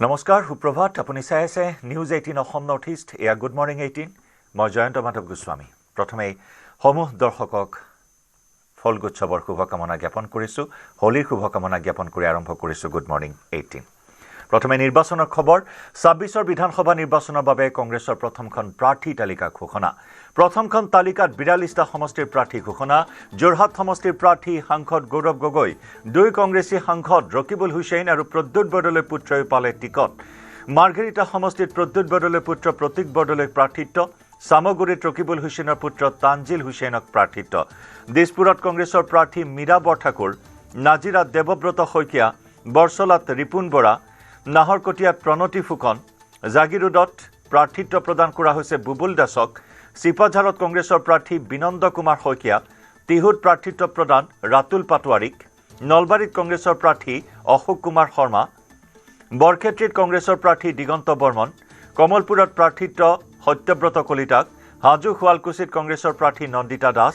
নমস্কাৰ সুপ্ৰভাত আপুনি চাই আছে নিউজ 18 অসম নৰ্থ ইষ্ট এয়া গুড মৰ্নিং 18 মই জয়ন্ত মাধৱ গোস্বামী প্ৰথমে সমূহ দৰ্শকক ফলগুচ্ছবৰ শুভকামনা জ্ঞাপন কৰিছোঁ হোলীৰ শুভকামনা জ্ঞাপন কৰি আৰম্ভ কৰিছোঁ গুড মৰ্নিং 18 প্ৰথমে নিৰ্বাচনৰ খবৰ 26ৰ বিধানসভা নিৰ্বাচনৰ বাবে কংগ্ৰেছৰ প্ৰথমখন প্ৰাৰ্থী তালিকা ঘোষণা প্ৰথমখন তালিকাত 42টা সমষ্টিৰ প্ৰাৰ্থী ঘোষণা যোৰহাট সমষ্টিৰ প্ৰাৰ্থী সাংসদ গৌৰৱ গগৈ দুই কংগ্ৰেছী সাংসদ ৰকিবুল হুছেইন আৰু প্ৰদ্যুৎ বৰদলৈ পুত্ৰই পালে টিকট মাৰ্ঘেৰিটা সমষ্টিত প্ৰদ্যুৎ বৰদলৈ পুত্ৰ প্ৰতীক বৰদলৈ প্ৰাৰ্থিত্ব সামগুৰিত ৰকিবুল হুছেইনৰ পুত্ৰ তানজিল হুছেইনক প্ৰাৰ্থিত্ব দিছপুৰত কংগ্ৰেছৰ প্ৰাৰ্থী মীৰা বৰঠাকুৰ নাজিৰাত দেৱব্ৰত শইকীয়া বৰছলাত ৰিপুন বৰা নাহৰকটীয়াত প্ৰণতি ফুকন জাগিৰোডত প্ৰাৰ্থিত্ব প্ৰদান কৰা হৈছে বুবুল দাসক চিপাঝাৰত কংগ্ৰেছৰ প্ৰাৰ্থী বিনন্দ কুমাৰ শইকীয়া তিহুত প্ৰাৰ্থিত্ব প্ৰদান ৰাতুল পাটোৱাৰীক নলবাৰীত কংগ্ৰেছৰ প্ৰাৰ্থী অশোক কুমাৰ শৰ্মা বৰক্ষেত্ৰীত কংগ্ৰেছৰ প্ৰাৰ্থী দিগন্ত বৰ্মন কমলপুৰত প্ৰাৰ্থিত্ব সত্যব্ৰত কলিতাক হাজু শুৱালকুছিত কংগ্ৰেছৰ প্ৰাৰ্থী নন্দিতা দাস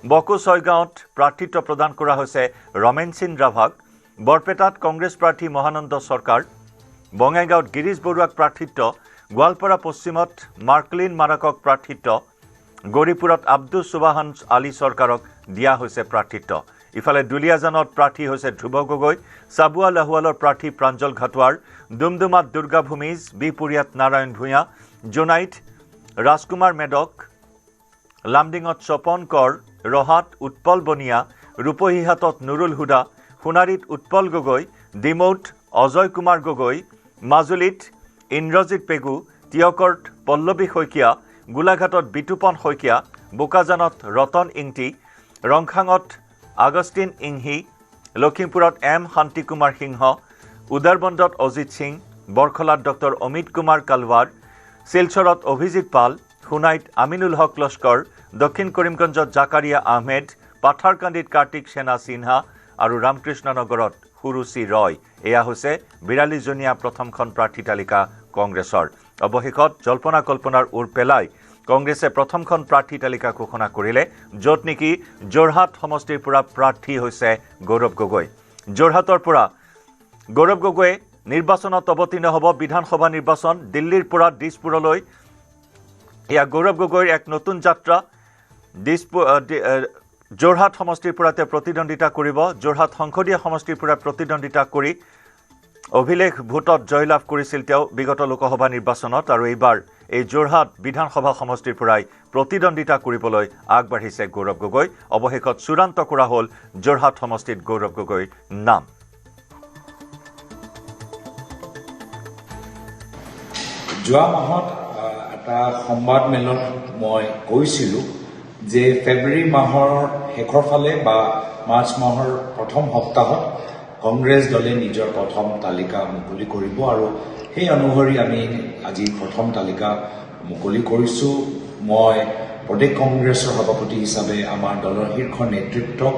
বকো ছয়গাঁৱত প্ৰাৰ্থিত্ব প্ৰদান কৰা হৈছে ৰমেনসিন ৰাভাক বৰপেটাত কংগ্ৰেছ প্ৰাৰ্থী মহানন্দ চৰকাৰ বঙাইগাঁৱত গিৰিশ বৰুৱাক প্ৰাৰ্থিত্ব গোৱালপাৰা পশ্চিমত মাৰ্কলিন মাৰাকক প্ৰাৰ্থিত্ব গৌৰীপুৰত আব্দুল সুবাহান আলী চৰকাৰক দিয়া হৈছে প্ৰাৰ্থিত্ব ইফালে দুলিয়াজানত প্ৰাৰ্থী হৈছে ধ্ৰুৱ গগৈ চাবুৱা লাহুৱালৰ প্ৰাৰ্থী প্ৰাঞ্জল ঘাটোৱাৰ ডুমডুমাত দুৰ্গা ভূমিজ বিপুৰীয়াত নাৰায়ণ ভূঞা জোনাইত ৰাজকুমাৰ মেডক লামডিঙত স্বপন কৰ ৰহাত উৎপল বনিয়া ৰূপহীহাটত নুৰুল হুদা সোণাৰীত উৎপল গগৈ ডিমৌত অজয় কুমাৰ গগৈ মাজুলীত ইন্দ্ৰজিৎ পেগু টিয়কত পল্লৱী শইকীয়া গোলাঘাটত বিতুপন শইকীয়া বোকাজানত ৰতন ইংটি ৰংখাঙত আগষ্টিন ইংহি লখিমপুৰত এম শান্তি কুমাৰ সিংহ উদাৰবন্দত অজিত সিং বৰখলাত ডক্টৰ অমিত কুমাৰ কালৱাৰ শিলচৰত অভিজিৎ পাল সোণাইত আমিনুল হক লস্কৰ দক্ষিণ কৰিমগঞ্জত জাকাৰিয়া আহমেদ পাথাৰকান্দিত কাৰ্তিক সেনা সিনহা আৰু ৰামকৃষ্ণনগৰত সুৰুচি ৰয় এয়া হৈছে 42জনীয়া প্ৰথমখন প্ৰাৰ্থী তালিকা কংগ্ৰেছৰ অৱশেষত জল্পনা কল্পনাৰ উৰ পেলাই কংগ্ৰেছে প্ৰথমখন প্ৰাৰ্থী তালিকা ঘোষণা কৰিলে য'ত নেকি যোৰহাট সমষ্টিৰ পৰা প্ৰাৰ্থী হৈছে গৌৰৱ গগৈ যোৰহাটৰ পৰা গৌৰৱ গগৈয়ে নিৰ্বাচনত অৱতীৰ্ণ হ'ব বিধানসভা নিৰ্বাচন দিল্লীৰ পৰা দিছপুৰলৈ এয়া গৌৰৱ গগৈৰ এক নতুন যাত্ৰা যোৰহাট সমষ্টিৰ পৰা তেওঁ প্ৰতিদ্বন্দ্বিতা কৰিব যোৰহাট সংসদীয় সমষ্টিৰ পৰা প্ৰতিদ্বন্দ্বিতা কৰি অভিলেখ ভোটত জয়লাভ কৰিছিল তেওঁ বিগত লোকসভা নিৰ্বাচনত আৰু এইবাৰ এই যোৰহাট বিধানসভা সমষ্টিৰ পৰাই প্ৰতিদ্বন্দ্বিতা কৰিবলৈ আগবাঢ়িছে গৌৰৱ গগৈ অৱশেষত চূড়ান্ত কৰা হ'ল যোৰহাট সমষ্টিত গৌৰৱ গগৈৰ নাম যোৱা মাহত এটা সংবাদ মেলত মই কৈছিলোঁ যে ফেব্ৰুৱাৰী মাহৰ শেষৰ ফালে বা মাৰ্চ মাহৰ প্ৰথম সপ্তাহত কংগ্ৰেছ দলে নিজৰ প্ৰথম তালিকা মুকলি কৰিব আৰু সেই অনুসৰি আমি আজি প্ৰথম তালিকা মুকলি কৰিছোঁ মই প্ৰদেশ কংগ্ৰেছৰ সভাপতি হিচাপে আমাৰ দলৰ শীৰ্ষ নেতৃত্বক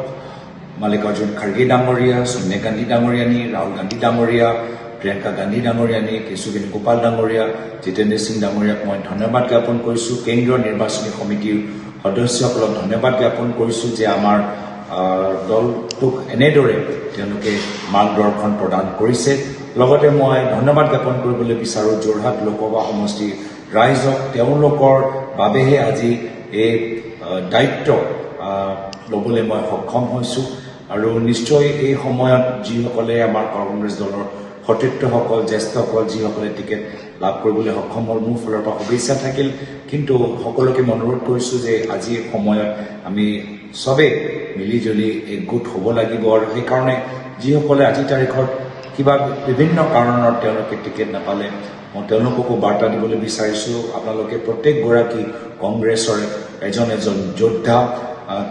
মাল্লিকাৰ্জুন খাৰ্গে ডাঙৰীয়া সোনিয়া গান্ধী ডাঙৰীয়ানী ৰাহুল গান্ধী ডাঙৰীয়া প্ৰিয়ংকা গান্ধী ডাঙৰীয়ানী কেশুবেণু গোপাল ডাঙৰীয়া জিতেন্দ্ৰ সিং ডাঙৰীয়াক মই ধন্যবাদ জ্ঞাপন কৰিছোঁ কেন্দ্ৰীয় নিৰ্বাচনী সমিতিৰ সদস্যসকলক ধন্যবাদ জ্ঞাপন কৰিছোঁ যে আমাৰ দলটোক এনেদৰে তেওঁলোকে মাৰ্গদৰ্শন প্ৰদান কৰিছে লগতে মই ধন্যবাদ জ্ঞাপন কৰিবলৈ বিচাৰোঁ যোৰহাট লোকসভা সমষ্টিৰ ৰাইজক তেওঁলোকৰ বাবেহে আজি এই দায়িত্ব ল'বলৈ মই সক্ষম হৈছোঁ আৰু নিশ্চয় এই সময়ত যিসকলে আমাৰ কংগ্ৰেছ দলৰ সতীৰ্থসকল জ্যেষ্ঠসকল যিসকলে টিকেট লাভ কৰিবলৈ সক্ষম হ'ল মোৰ ফালৰ পৰা শুভেচ্ছা থাকিল কিন্তু সকলোকে অনুৰোধ কৰিছোঁ যে আজিৰ সময়ত আমি চবেই মিলিজুলি একগোট হ'ব লাগিব আৰু সেইকাৰণে যিসকলে আজিৰ তাৰিখত কিবা বিভিন্ন কাৰণত তেওঁলোকে টিকেট নাপালে মই তেওঁলোককো বাৰ্তা দিবলৈ বিচাৰিছোঁ আপোনালোকে প্ৰত্যেকগৰাকী কংগ্ৰেছৰ এজন যোদ্ধা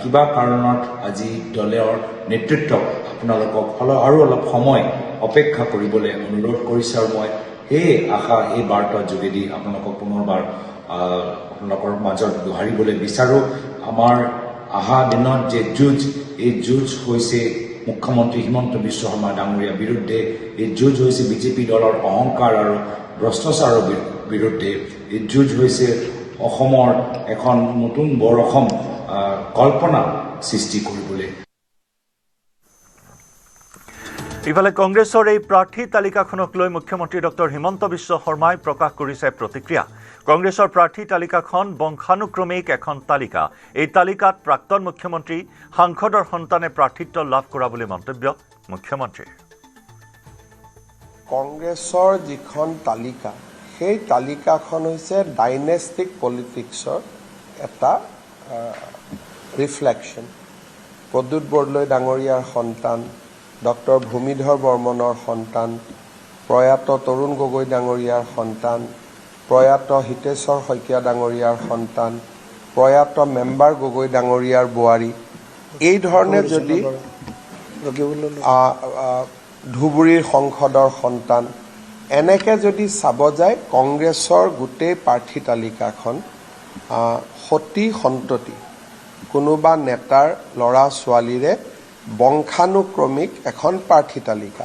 কিবা কাৰণত আজি দলৰ নেতৃত্বক আপোনালোকক আৰু অলপ সময় অপেক্ষা কৰিবলৈ অনুৰোধ কৰিছে আৰু মই এই আশা এই বাৰ্তাৰ যোগেদি আপোনালোকক পুনৰবাৰ আপোনালোকৰ মাজত দোহাৰিবলৈ বিচাৰোঁ আমাৰ অহা দিনত যে যুঁজ এই যুঁজ হৈছে মুখ্যমন্ত্ৰী হিমন্ত বিশ্ব শৰ্মা ডাঙৰীয়াৰ বিৰুদ্ধে এই যুঁজ হৈছে বিজেপি দলৰ অহংকাৰ আৰু ভ্ৰষ্টাচাৰৰ বিৰুদ্ধে এই যুঁজ হৈছে অসমৰ এখন নতুন বৰ অসম কল্পনা সৃষ্টি কৰিবলৈ ইফালে কংগ্ৰেছৰ এই প্ৰাৰ্থী তালিকাখনক লৈ মুখ্যমন্ত্ৰী ডক্টৰ হিমন্ত বিশ্ব শৰ্মাই প্ৰকাশ কৰিছে প্ৰতিক্ৰিয়া। কংগ্ৰেছৰ প্ৰাৰ্থী তালিকাখন বংশানুক্ৰমিক এখন তালিকা। এই তালিকাত প্ৰাক্তন মুখ্যমন্ত্ৰী সাংসদৰ সন্তানে প্ৰাৰ্থিত্ব লাভ কৰা বুলি মন্তব্য মুখ্যমন্ত্ৰীৰ। কংগ্ৰেছৰ যিখন তালিকা, সেই তালিকাখন হৈছে ডাইনেষ্টিক পলিটিক্সৰ এটা ৰিফ্লেকশ্যন। প্ৰদ্যুৎ বৰদলৈ ডাঙৰীয়াৰ সন্তান, ডক্টৰ ভূমিধৰ বৰ্মনৰ সন্তান, প্ৰয়াত তৰুণ গগৈ ডাঙৰীয়াৰ সন্তান, প্ৰয়াত হিতেশ্বৰ শইকীয়া ডাঙৰীয়াৰ সন্তান, প্ৰয়াত মেম্বাৰ গগৈ ডাঙৰীয়াৰ বোৱাৰী, এই ধৰণে যদি ধুবুৰীৰ সংসদৰ সন্তান, এনেকৈ যদি চাব যায় কংগ্ৰেছৰ গোটেই প্ৰাৰ্থী তালিকাখন সতী সন্ততি কোনোবা নেতাৰ ল'ৰা ছোৱালীৰে বংশানুক্ৰমিক এখন প্ৰাৰ্থী তালিকা।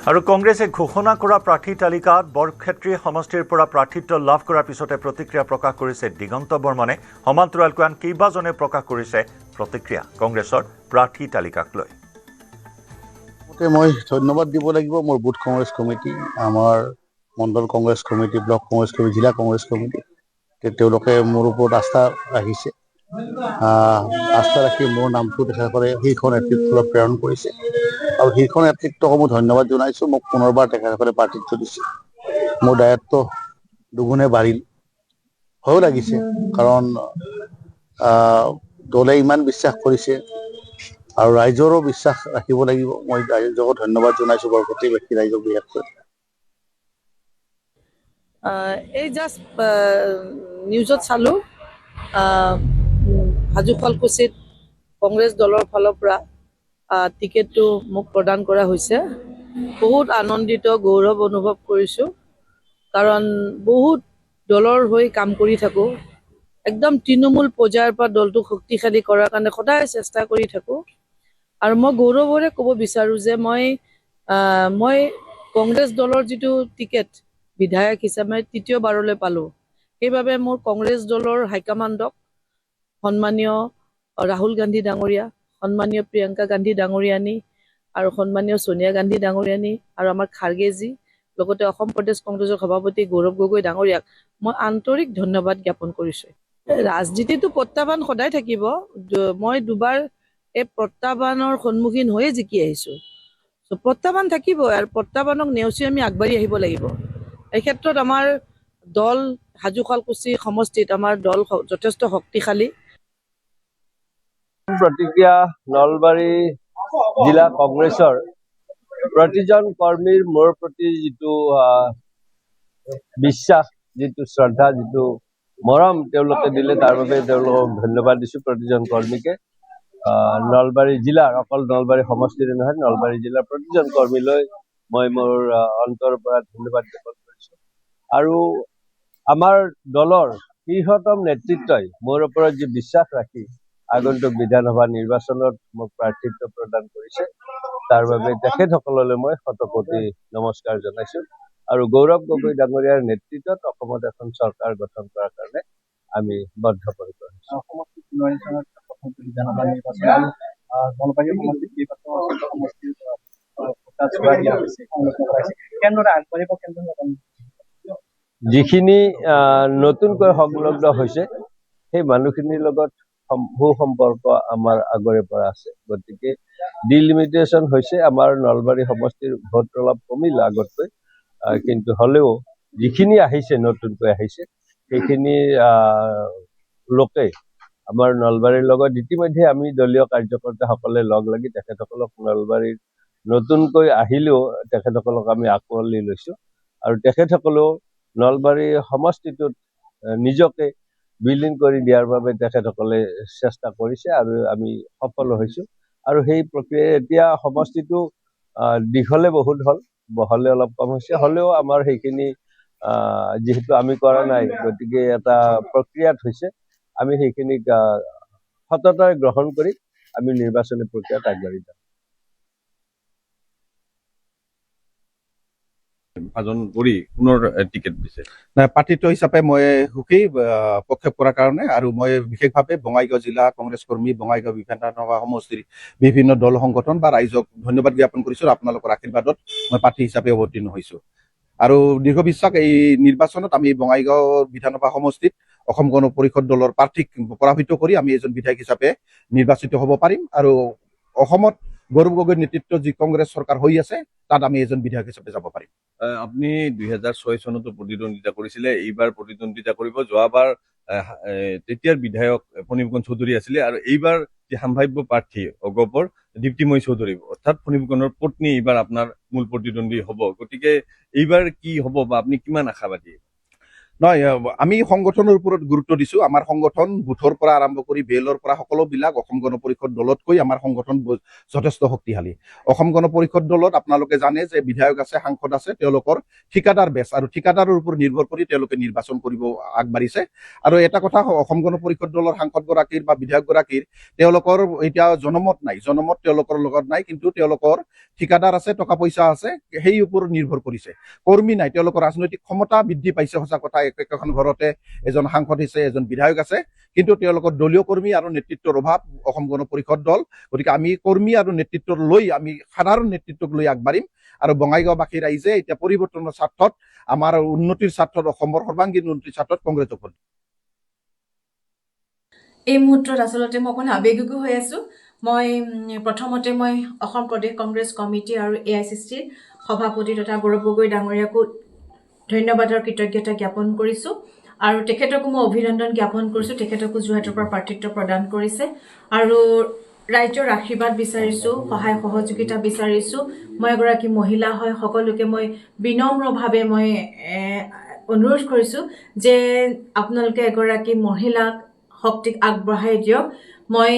আৰু কংগ্ৰেছে ঘোষণা কৰা প্ৰাৰ্থী তালিকাত বৰক্ষেত্ৰী সমষ্টিৰ পৰা প্ৰাৰ্থিত্ব লাভ কৰাৰ পিছতে প্ৰতিক্ৰিয়া প্ৰকাশ কৰিছে দিগন্ত বৰ্মনে। সমান্তৰালকৈ আন কেইবাজনে প্ৰকাশ কৰিছে প্ৰতিক্ৰিয়া কংগ্ৰেছৰ প্ৰাৰ্থী তালিকাক লৈ। মই ধন্যবাদ দিব লাগিব মোৰ বুথ কংগ্ৰেছ কমিটি, আমাৰ মণ্ডল Congress committee, block Congress committee, জিলা কংগ্ৰেছ কমিটি, তেওঁলোকে মোৰ ওপৰত আস্থা ৰাখিছে। আস্থা ৰাখি মোৰ নামটো তেখেতসকলে শীৰ্ষ নেতৃত্বলৈ প্ৰেৰণ কৰিছে আৰু শীৰ্ষ নেতৃত্বক মই ধন্যবাদ জনাইছোঁ। মোক পুনৰবাৰ তেখেতসকলে প্ৰাৰ্থিত্ব দিছে। মোৰ দায়িত্ব দুগুণে বাঢ়িল, ভয়ো লাগিছে, কাৰণ দলে ইমান বিশ্বাস কৰিছে আৰু ৰাইজৰো বিশ্বাস ৰাখিব লাগিব। মই ৰাইজকো ধন্যবাদ জনাইছোঁ, বৰপেটীবাসী ৰাইজক বিশেষকৈ। এই জাষ্ট নিউজত চালোঁ, হাজো শুৱালকুছিত কংগ্ৰেছ দলৰ ফালৰ পৰা টিকেটটো মোক প্ৰদান কৰা হৈছে। বহুত আনন্দিত, গৌৰৱ অনুভৱ কৰিছোঁ, কাৰণ বহুত দলৰ হৈ কাম কৰি থাকোঁ। একদম তৃণমূল পৰ্যায়ৰ পৰা দলটোক শক্তিশালী কৰাৰ কাৰণে সদায় চেষ্টা কৰি থাকোঁ। আৰু মই গৌৰৱেৰে ক'ব বিচাৰোঁ যে মই কংগ্ৰেছ দলৰ যিটো টিকেট বিধায়ক হিচাপে তৃতীয়বাৰলৈ পালোঁ, সেইবাবে মোৰ কংগ্ৰেছ দলৰ হাইকমাণ্ডক, সন্মানীয় ৰাহুল গান্ধী ডাঙৰীয়া, সন্মানীয় প্ৰিয়ংকা গান্ধী ডাঙৰীয়ানী আৰু সন্মানীয় সোনিয়া গান্ধী ডাঙৰীয়ানী আৰু আমাৰ খাৰ্গেজী, লগতে অসম প্ৰদেশ কংগ্ৰেছৰ সভাপতি গৌৰৱ গগৈ ডাঙৰীয়াক মই আন্তৰিক ধন্যবাদ জ্ঞাপন কৰিছোঁ। ৰাজনীতিটো প্ৰত্যাহ্বান সদায় থাকিব। মই দুবাৰ এই প্ৰত্যাহ্বানৰ সন্মুখীন হৈয়ে জিকি আহিছোঁ। প্ৰত্যাহ্বান থাকিবই, আৰু প্ৰত্যাহ্বানক নেওচি আমি আগবাঢ়ি আহিব লাগিব। এই ক্ষেত্ৰত আমাৰ দল হাজো শুৱালকুছি সমষ্টিত আমাৰ দল যথেষ্ট শক্তিশালী। প্ৰতিক্ৰিয়া নলবাৰী জিলা কংগ্ৰেছৰ প্ৰতিজন কৰ্মীৰ মোৰ প্ৰতি যিটো বিশ্বাস, যিটো শ্ৰদ্ধা, যিটো মৰম তেওঁলোকে দিলে, তাৰ বাবে তেওঁলোকক ধন্যবাদ দিছোঁ প্ৰতিজন কৰ্মীকে। নলবাৰী জিলাৰ, অকল নলবাৰী সমষ্টিৰে নহয়, নলবাৰী জিলাৰ প্ৰতিজন কৰ্মীলৈ মই মোৰ অন্তৰৰ পৰা ধন্যবাদ জ্ঞাপন কৰিছোঁ। আৰু আমাৰ দলৰ শীৰ্ষতম নেতৃত্বই মোৰ ওপৰত যি বিশ্বাস ৰাখি আগন্তুক বিধানসভা নিৰ্বাচনত মোক প্ৰাৰ্থিত্ব প্ৰদান কৰিছে, তাৰ বাবে তেখেতসকললৈ মই শতকোটি নমস্কাৰ জনাইছোঁ। আৰু গৌৰৱ গগৈ ডাঙৰীয়াৰ নেতৃত্বত অসমত এখন চৰকাৰ গঠন কৰাৰ কাৰণে আমি বদ্ধপৰিকৰ হৈছোঁ। যিখিনি নতুনকৈ সংলগ্ন হৈছে সেই মানুহখিনিৰ লগত সুসম্পৰ্ক আমাৰ আগৰে পৰা আছে। গতিকে ডিলিমিটেশ্যন হৈছে, আমাৰ নলবাৰী সমষ্টিৰ ভোট অলপ কমিল আগতকৈ, কিন্তু হ'লেও যিখিনি আহিছে, নতুনকৈ আহিছে, সেইখিনি লোকে আমাৰ নলবাৰীৰ লগত ইতিমধ্যে আমি দলীয় কাৰ্যকৰ্তাসকলে লগ লাগি তেখেতসকলক নলবাৰীৰ নতুনকৈ আহিলেও তেখেতসকলক আমি আঁকোৱালি লৈছোঁ। আৰু তেখেতসকলেও নলবাৰী সমষ্টিটোত নিজকে বিলীন কৰি দিয়াৰ বাবে তেখেতসকলে চেষ্টা কৰিছে আৰু আমি সফল হৈছোঁ। আৰু সেই প্ৰক্ৰিয়াই এতিয়া সমষ্টিটো দীঘলে বহুত হ'ল, বহলে অলপ কম হৈছে, হ'লেও আমাৰ সেইখিনি যিহেতু আমি কৰা নাই, গতিকে এটা প্ৰক্ৰিয়াত হৈছে। আমি সেইখিনিক সততাৰে গ্ৰহণ কৰি আমি নিৰ্বাচনী প্ৰক্ৰিয়াত আগবাঢ়ি যাম। বিভাজন কৰি পুনৰ টিকেট দিছে। নাই, পাৰ্টিটো হিচাপে মই সুখী প্ৰক্ষেপ কৰাৰ কাৰণে, আৰু মই বিশেষভাৱে বঙাইগাঁও জিলা কংগ্ৰেছ কৰ্মী, বঙাইগাঁও বিধানসভা সমষ্টিৰ বিভিন্ন দল সংগঠন বা ৰাইজক ধন্যবাদ জ্ঞাপন কৰিছোঁ। আপোনালোকৰ আশীৰ্বাদত মই প্ৰাৰ্থী হিচাপে অৱতীৰ্ণ হৈছোঁ, আৰু দীৰ্ঘ বিশ্বাস এই নিৰ্বাচনত আমি বঙাইগাঁও বিধানসভা সমষ্টিত অসম গণ পৰিষদ দলৰ প্ৰাৰ্থীক পৰাভূত কৰি আমি এজন বিধায়ক হিচাপে নিৰ্বাচিত হ'ব পাৰিম, আৰু অসমত গৌৰৱ গগৈৰ নেতৃত্বত যি কংগ্ৰেছ চৰকাৰ হৈ আছে তাত আমি এজন বিধায়ক হিচাপে যাব পাৰিম। আপুনি 2006 চনতো প্ৰতিদ্বন্দ্বিতা কৰিছিলে, এইবাৰ প্ৰতিদ্বন্দ্বিতা কৰিব। যোৱাবাৰ তেতিয়াৰ বিধায়ক ফণীভূষণ চৌধুৰী আছিলে, আৰু এইবাৰ যি সাম্ভাব্য প্ৰাৰ্থী অগপৰ দীপ্তিময়ী চৌধুৰী, অৰ্থাৎ ফণীভূষণৰ পত্নী এইবাৰ আপোনাৰ মূল প্ৰতিদ্বন্দ্বী হ'ব। গতিকে এইবাৰ কি হ'ব বা আপুনি কিমান আশাবাদী? নহয়, আমি সংগঠনৰ ওপৰত গুৰুত্ব দিছোঁ। আমাৰ সংগঠন বুথৰ পৰা আৰম্ভ কৰি বেলৰ পৰা সকলোবিলাক অসম গণ পৰিষদ দলতকৈ আমাৰ সংগঠন যথেষ্ট শক্তিশালী। অসম গণ পৰিষদ দলত আপোনালোকে জানে যে বিধায়ক আছে, সাংসদ আছে, তেওঁলোকৰ ঠিকাদাৰ বেচ, আৰু ঠিকাদাৰৰ ওপৰত নিৰ্ভৰ কৰি তেওঁলোকে নিৰ্বাচন কৰিব আগবাঢ়িছে। আৰু এটা কথা, অসম গণ পৰিষদ দলৰ সাংসদগৰাকীৰ বা বিধায়কগৰাকীৰ তেওঁলোকৰ এতিয়া জনমত নাই, জনমত তেওঁলোকৰ লগত নাই, কিন্তু তেওঁলোকৰ ঠিকাদাৰ আছে, টকা পইচা আছে, সেই ওপৰত নিৰ্ভৰ কৰিছে। কৰ্মী নাই, তেওঁলোকৰ ৰাজনৈতিক ক্ষমতা বৃদ্ধি পাইছে, সঁচা কথা। একেখন ঘৰতে এজন সাংসদ আছে, এজন বিধায়ক আছে, কিন্তু তেওঁলোকৰ দলীয় কৰ্মী আৰু নেতৃত্বৰ অভাৱ অসম গণ পৰিষদ দল। গতিকে আমি কৰ্মী আৰু নেতৃত্ব লৈ, আমি সাধাৰণ নেতৃত্বক লৈ আগবাঢ়িম, আৰু বঙাইগাঁওবাসী ৰাইজে এতিয়া পৰিৱৰ্তনৰ স্বাৰ্থত, আমাৰ উন্নতিৰ স্বাৰ্থত, অসমৰ সৰ্বাংগীন উন্নতিৰ স্বাৰ্থত কংগ্ৰেছক ভোট। এই মুহূৰ্তত আচলতে মই অকণ আৱেগিকো হৈ আছোঁ। প্ৰথমতে মই অসম প্ৰদেশ কংগ্ৰেছ কমিটি আৰু AICCৰ সভাপতি তথা গৌৰৱ গগৈ ডাঙৰীয়াকো ধন্যবাদ আৰু কৃতজ্ঞতা জ্ঞাপন কৰিছোঁ, আৰু তেখেতকো মই অভিনন্দন জ্ঞাপন কৰিছোঁ। তেখেতকো যোৰহাটৰ পৰা প্ৰাৰ্থিত্ব প্ৰদান কৰিছে, আৰু ৰাইজৰ আশীৰ্বাদ বিচাৰিছোঁ, সহায় সহযোগিতা বিচাৰিছোঁ। মই এগৰাকী মহিলা হয়, সকলোকে মই বিনম্ৰভাৱে মই অনুৰোধ কৰিছোঁ যে আপোনালোকে এগৰাকী মহিলাক শক্তিক আগবঢ়াই দিয়ক। মই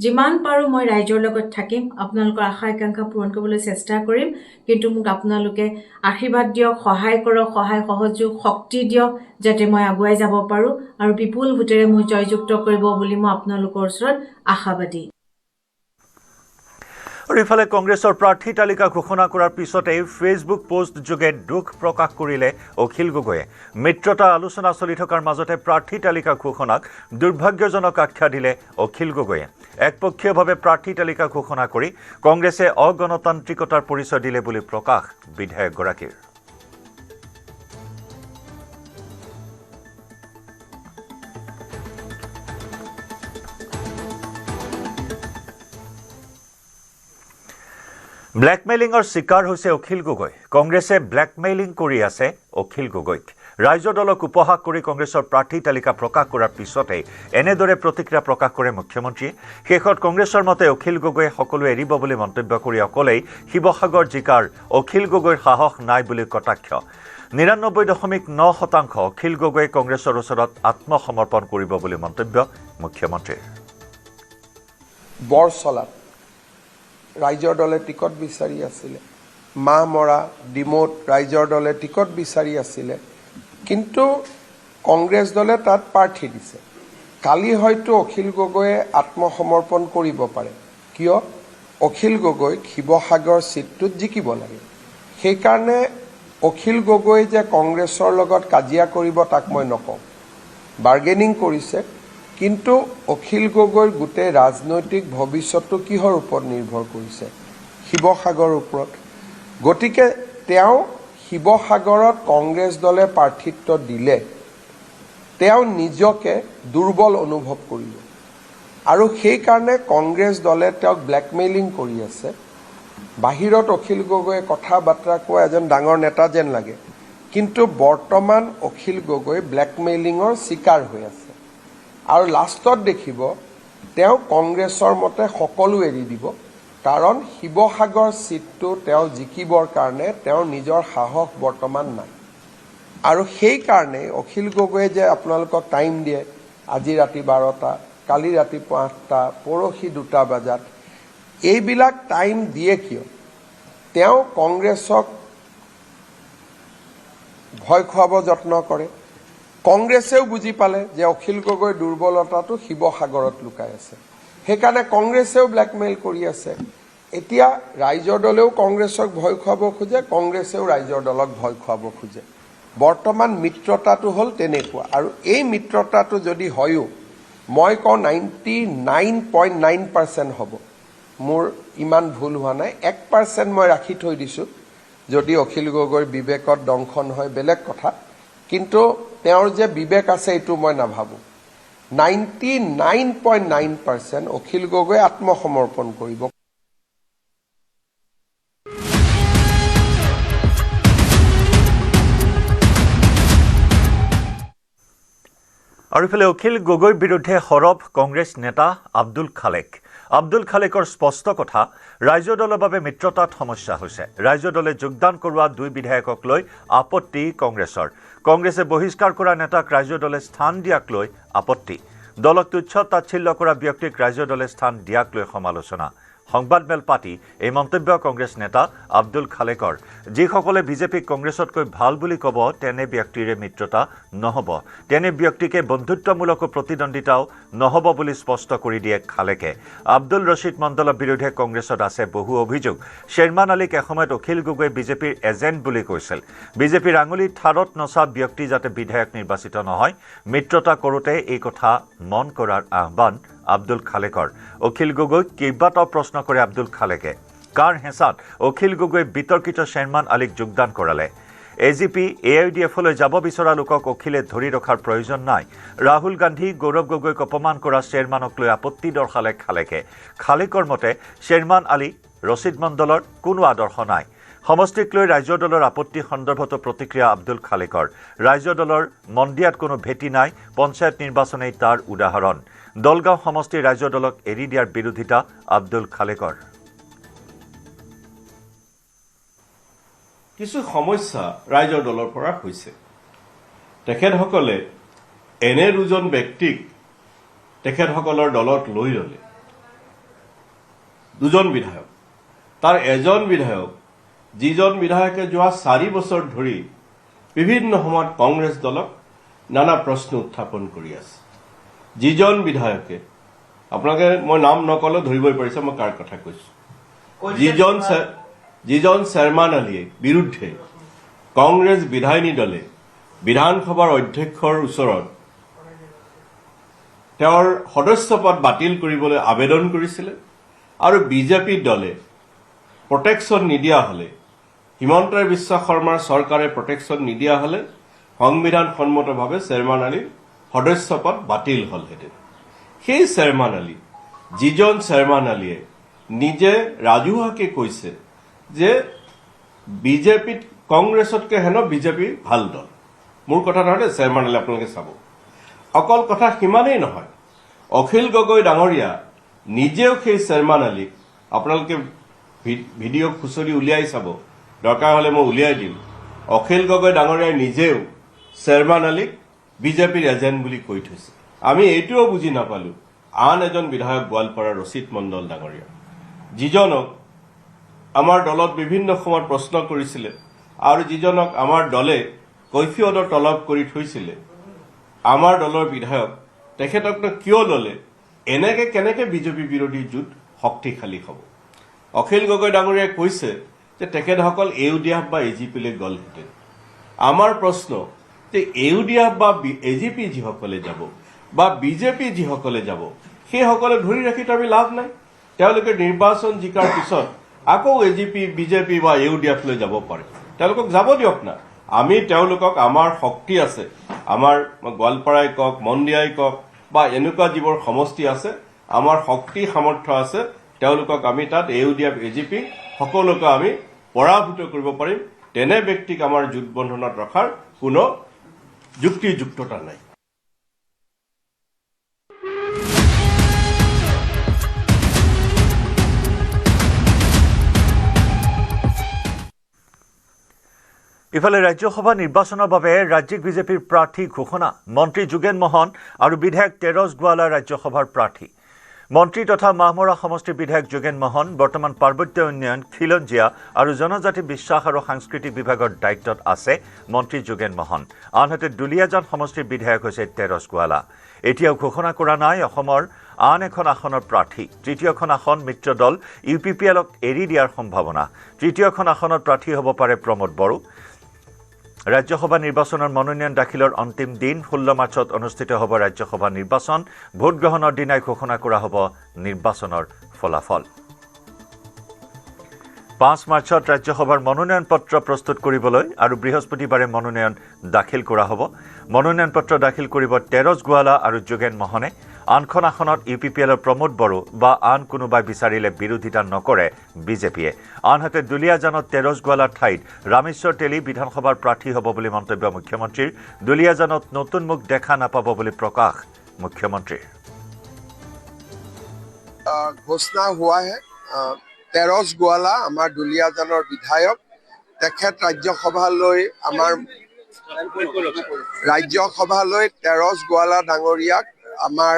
যিমান পাৰোঁ মই ৰাইজৰ লগত থাকিম, আপোনালোকৰ আশা আকাংক্ষা পূৰণ কৰিবলৈ চেষ্টা কৰিম, কিন্তু মোক আপোনালোকে আশীৰ্বাদ দিয়ক, সহায় কৰক, সহায় সহযোগ শক্তি দিয়ক, যাতে মই আগুৱাই যাব পাৰোঁ, আৰু বিপুল ভোটেৰে মোক জয়যুক্ত কৰিব বুলি মই আপোনালোকৰ ওচৰত আশাবাদী। আৰু ইফালে কংগ্ৰেছৰ প্ৰাৰ্থী তালিকা ঘোষণা কৰাৰ পিছতেই ফেচবুক পোষ্টযোগে দুখ প্ৰকাশ কৰিলে অখিল গগৈয়ে। মিত্ৰতা আলোচনা চলি থকাৰ মাজতে প্ৰাৰ্থী তালিকা ঘোষণাক দুৰ্ভাগ্যজনক আখ্যা দিলে অখিল গগৈয়ে। একপক্ষীয়ভাৱে প্ৰাৰ্থী তালিকা ঘোষণা কৰি কংগ্ৰেছে অগণতান্ত্ৰিকতাৰ পৰিচয় দিলে বুলি প্ৰকাশ বিধায়কগৰাকীৰ। ব্লেকমেইলিঙৰ চিকাৰ হৈছে অখিল গগৈ। কংগ্ৰেছে ব্লেকমেইলিং কৰি আছে অখিল গগৈক। ৰাইজৰ দলক উপহাস কৰি কংগ্ৰেছৰ প্ৰাৰ্থী তালিকা প্ৰকাশ কৰাৰ পিছতেই এনেদৰে প্ৰতিক্ৰিয়া প্ৰকাশ কৰে মুখ্যমন্ত্ৰীয়ে। শেষত কংগ্ৰেছৰ মতে অখিল গগৈয়ে সকলো এৰিব বুলি মন্তব্য কৰি অকলেই শিৱসাগৰ জিকাৰ অখিল গগৈৰ সাহস নাই বুলি কটাক্ষ। 99.9% অখিল গগৈয়ে কংগ্ৰেছৰ ওচৰত আত্মসমৰ্পণ কৰিব বুলি মন্তব্য মুখ্যমন্ত্ৰীৰ। বৰচলাত ৰাইজৰ দলে টিকট বিচাৰি আছিলে, মাহ মৰা ডিমৌত ৰাইজৰ দলে টিকট বিচাৰি আছিলে, কিন্তু কংগ্ৰেছ দলে তাত প্ৰাৰ্থী দিছে। কালি হয়তো অখিল গগৈয়ে আত্মসমৰ্পণ কৰিব পাৰে, কিয় অখিল গগৈক শিৱসাগৰ চিটটোত জিকিব লাগে। সেইকাৰণে অখিল গগৈ যে কংগ্ৰেছৰ লগত কাজিয়া কৰিব তাক মই নকওঁ, বাৰ্গেনিং কৰিছে, কিন্তু অখিল গগৈৰ গোটেই ৰাজনৈতিক ভৱিষ্যতটো কিহৰ ওপৰত নিৰ্ভৰ কৰিছে? শিৱসাগৰৰ ওপৰত। গতিকে তেওঁ শিৱসাগৰত কংগ্ৰেছ দলে প্ৰাৰ্থিত্ব দিলে তেওঁ নিজকে দুৰ্বল অনুভৱ কৰিব, আৰু সেইকাৰণে কংগ্ৰেছ দলে তেওঁক ব্লেকমেইলিং কৰি আছে। বাহিৰত অখিল গগৈয়ে কথা বাৰ্তা কোৱা এজন ডাঙৰ নেতা যেন লাগে, কিন্তু বৰ্তমান অখিল গগৈ ব্লেকমেইলিঙৰ চিকাৰ হৈ আছে, আৰু লাষ্টত দেখিব তেওঁ কংগ্ৰেছৰ মতে সকলো এৰি দিব, কাৰণ শিৱসাগৰ চিটটো তেওঁ জিকিবৰ কাৰণে তেওঁৰ নিজৰ সাহস বৰ্তমান নাই। আৰু সেইকাৰণে অখিল গগৈয়ে যে আপোনালোকক টাইম দিয়ে, আজি ৰাতি 12টা, কালি ৰাতিপুৱা 8টা, পৰহি 2টা বজাত, এইবিলাক টাইম দিয়ে কিয়? তেওঁ কংগ্ৰেছক ভয় খুৱাব যত্ন কৰে। কংগ্ৰেছেও বুজি পালে যে অখিল গগৈৰ দুৰ্বলতাটো শিৱসাগৰত লুকাই আছে, সেইকাৰণে কংগ্ৰেছেও ব্লেকমেইল কৰি আছে। এতিয়া ৰাইজৰ দলেও কংগ্ৰেছক ভয় খুৱাব খোজে, কংগ্ৰেছেও ৰাইজৰ দলক ভয় খুৱাব খোজে। বৰ্তমান মিত্ৰতাটো হ'ল তেনেকুৱা, আৰু এই মিত্ৰতাটো যদি হয়ও মই কওঁ 99.9% হ'ব। মোৰ ইমান ভুল হোৱা নাই, 1% মই ৰাখি থৈ দিছোঁ। যদি অখিল গগৈৰ বিবেকত দংশন হয় বেলেগ কথা, কিন্তু তেওঁৰ যে বিবেক আছে এইটো মই নাভাবোঁ। 99.9% অখিল গগৈ আত্মসমৰ্পণ কৰিব। আৰু ইফালে অখিল গগৈৰ বিৰুদ্ধে সৰব কংগ্ৰেছ নেতা আব্দুল খালেক। আব্দুল খালেকৰ স্পষ্ট কথা, ৰাজ্য দলৰ বাবে মিত্ৰতাত সমস্যা হৈছে। ৰাজ্য দলে যোগদান কৰোৱা 2 বিধায়কক লৈ আপত্তি কংগ্ৰেছৰ। কংগ্ৰেছে বহিষ্কাৰ কৰা নেতাক ৰাজ্য দলে স্থান দিয়াক লৈ আপত্তি। দলক তুচ্ছ তাচ্ছিল্য কৰা ব্যক্তিক ৰাজ্য দলে স্থান দিয়াক লৈ সমালোচনা। সংবাদমেল পাতি এই মন্তব্য কংগ্ৰেছ নেতা আব্দুল খালেকৰ। যিসকলে বিজেপিক কংগ্ৰেছতকৈ ভাল বুলি ক'ব তেনে ব্যক্তিৰে মিত্ৰতা নহ'ব, তেনে ব্যক্তিকে বন্ধুত্বমূলক প্ৰতিদ্বন্দ্বিতাও নহ'ব বুলি স্পষ্ট কৰি দিয়ে খালেকে। আব্দুল ৰছিদ মণ্ডলৰ বিৰুদ্ধে কংগ্ৰেছত আছে বহু অভিযোগ। শ্বেৰমান আলীক এসময়ত অখিল গগৈয়ে বিজেপিৰ এজেণ্ট বুলি কৈছিল। বিজেপিৰ আঙুলিত ঠাৰত নচা ব্যক্তি যাতে বিধায়ক নিৰ্বাচিত নহয়, মিত্ৰতা কৰোঁতে এই কথা মন কৰাৰ আহ্বান আব্দুল খালেকৰ। অখিল গগৈক কেইবাটাও প্ৰশ্ন কৰে আব্দুল খালেকে। কাৰ হেঁচাত অখিল গগৈয়ে বিতৰ্কিত শ্বেৰমান আলীক যোগদান কৰালে? এজিপি AIDFলৈ যাব বিচৰা লোকক অখিলে ধৰি ৰখাৰ প্ৰয়োজন নাই। ৰাহুল গান্ধী, গৌৰৱ গগৈক অপমান কৰা শ্বেৰমানক লৈ আপত্তি দৰ্শালে খালেকে। খালেকৰ মতে শ্বেৰমান আলী, ৰছিদ মণ্ডলৰ কোনো আদৰ্শ নাই। সমষ্টিক লৈ ৰাজ্য দলৰ আপত্তি সন্দৰ্ভতো প্ৰতিক্ৰিয়া আব্দুল খালেকৰ। ৰাজ্য দলৰ মন্দিয়াত কোনো ভেটি নাই, পঞ্চায়ত নিৰ্বাচনেই তাৰ উদাহৰণ। দলগাঁও সমষ্টিৰ ৰাজ্য দলক এৰি দিয়াৰ বিৰোধিতা আব্দুল খালেকৰ। কিছু সমস্যা ৰাজ্যৰ দলৰ পৰা হৈছে। তেখেতসকলে এনে 2জন ব্যক্তিক তেখেতসকলৰ দলত লৈ ল'লে। 2জন বিধায়ক, তাৰ এজন বিধায়ক, যিজন বিধায়কে যোৱা 4 বছৰ ধৰি বিভিন্ন সময়ত কংগ্ৰেছ দলক নানা প্ৰশ্ন উত্থাপন কৰি আছে। যিজন বিধায়কে, আপোনালোকে মই নাম নকলেও ধৰিবই পাৰিছে মই কাৰ কথা কৈছোঁ। যিজন শ্বেৰমান আলীৰ বিৰুদ্ধে কংগ্ৰেছ বিধায়িনী দলে বিধানসভাৰ অধ্যক্ষৰ ওচৰত তেওঁৰ সদস্যপদ বাতিল কৰিবলৈ আবেদন কৰিছিলে, আৰু বিজেপি দলে প্ৰটেকশ্যন নিদিয়া হ'লে, হিমন্ত বিশ্ব শৰ্মাৰ চৰকাৰে প্ৰটেকশ্যন নিদিয়া হ'লে সংবিধানসন্মতভাৱে শ্বেৰমান আলীৰ সদস্যপদ বাতিল হ'লহেঁতেন। সেই শ্বেৰমান আলী, যিজন শ্বেৰমান আলীয়ে নিজে ৰাজহুৱাকে কৈছে যে বিজেপিত কংগ্ৰেছতকৈ হেনো বিজেপি ভাল দল। মোৰ কথা নহয়, শ্বেৰমান আলী আপোনালোকে চাব। অকল কথা সিমানেই নহয়, অখিল গগৈ ডাঙৰীয়া নিজেও সেই শ্বেৰমান আলীক, আপোনালোকে ভিডিঅ' খুচৰি উলিয়াই চাব, দৰকাৰ হ'লে মই উলিয়াই দিম। অখিল গগৈ ডাঙৰীয়াই নিজেও শ্বেৰমান আলীক বিজেপিৰ এজেণ্ট বুলি কৈ থৈছে। আমি এইটোও বুজি নাপালোঁ, আন এজন বিধায়ক গোৱালপাৰাৰ ৰছিদ মণ্ডল ডাঙৰীয়া, যিজনক আমাৰ দলত বিভিন্ন সময়ত প্ৰশ্ন কৰিছিলে, আৰু যিজনক আমাৰ দলে কৈফিয়তৰ তলব কৰি থৈছিলে। আমাৰ দলৰ বিধায়ক, তেখেতকনো কিয় ল'লে? এনেকৈ কেনেকৈ বিজেপি বিৰোধী জোঁট শক্তিশালী হ'ব? অখিল গগৈ ডাঙৰীয়াই কৈছে যে তেখেতসকল AUDF বা AGPলৈ গ'লহেঁতেন। আমাৰ প্ৰশ্ন যে AUDF বা AGP যিসকলে যাব বা বিজেপি যিসকলে যাব, সেইসকলে ধৰি ৰাখিতো আমি লাভ নাই। তেওঁলোকে নিৰ্বাচন জিকাৰ পিছত আকৌ AGP, বিজেপি বা AUDFলৈ যাব পাৰে। তেওঁলোকক যাব দিয়ক না। আমি তেওঁলোকক, আমাৰ শক্তি আছে, আমাৰ গোৱালপাৰাই কওক, মন্দিয়াই কওক বা এনেকুৱা যিবোৰ সমষ্টি আছে, আমাৰ শক্তি সামৰ্থ্য আছে, তেওঁলোকক আমি তাত AUDF, AGP সকলোকে আমি পৰাভূত কৰিব পাৰিম। তেনে ব্যক্তিক আমাৰ জোট বন্ধনত ৰখাৰ কোনো যুক্তিযুক্ততা নাই। ইফালে ৰাজ্যসভা নিৰ্বাচনৰ বাবে ৰাজ্যিক বিজেপিৰ প্ৰাৰ্থী ঘোষণা। মন্ত্ৰী যোগেন মহন আৰু বিধায়ক তেৰছ গোৱালা ৰাজ্যসভাৰ প্ৰাৰ্থী। মন্ত্ৰী তথা মাহমৰা সমষ্টিৰ বিধায়ক যোগেন মহন বৰ্তমান পাৰ্বত্য উন্নয়ন, খিলঞ্জীয়া আৰু জনজাতি বিশ্বাস আৰু সাংস্কৃতিক বিভাগৰ দায়িত্বত আছে মন্ত্ৰী যোগেন মহন। আনহাতে দুলীয়াজান সমষ্টিৰ বিধায়ক হৈছে তেৰছ গোৱালা। এতিয়াও ঘোষণা কৰা নাই অসমৰ আন এখন আসনৰ প্ৰাৰ্থী তৃতীয়খন আসন মিত্ৰ দল UPPLক এৰি দিয়াৰ সম্ভাৱনা তৃতীয়খন আসনত প্ৰাৰ্থী হ'ব পাৰে প্ৰমোদ বড়ো ৰাজ্যসভা নিৰ্বাচনৰ মনোনয়ন দাখিলৰ অন্তিম দিন 16 মাৰ্চত অনুষ্ঠিত হ'ব ৰাজ্যসভা নিৰ্বাচন ভোট গ্ৰহণৰ দিনাই ঘোষণা কৰা হ'ব নিৰ্বাচনৰ ফলাফল 5 মাৰ্চত ৰাজ্যসভাৰ মনোনয়ন পত্ৰ প্ৰস্তুত কৰিবলৈ আৰু বৃহস্পতিবাৰে মনোনয়ন দাখিল কৰা হ'ব মনোনয়ন পত্ৰ দাখিল কৰিব তেৰজ গোৱালা আৰু যোগেন মোহনে আনখন আসনত UPPLৰ প্ৰমোদ বড়ো বা আন কোনোবাই বিচাৰিলে বিৰোধিতা নকৰে বিজেপিয়ে আনহাতে দুলিয়াজানত তেৰজ গোৱালাৰ ঠাইত ৰামেশ্বৰ তেলী বিধানসভাৰ প্ৰাৰ্থী হ'ব বুলি মন্তব্য মুখ্যমন্ত্ৰীৰ দুলিয়াজানত নতুন মুখ দেখা নাপাব বুলি প্ৰকাশ মুখ্যমন্ত্ৰীৰ ঘোষণা हुआ है তেৰজ গোৱালা আমাৰ দুলিয়াজানৰ বিধায়ক তেখেত ৰাজ্যসভালৈ তেৰজ গোৱালা ডাঙৰীয়াক আমাৰ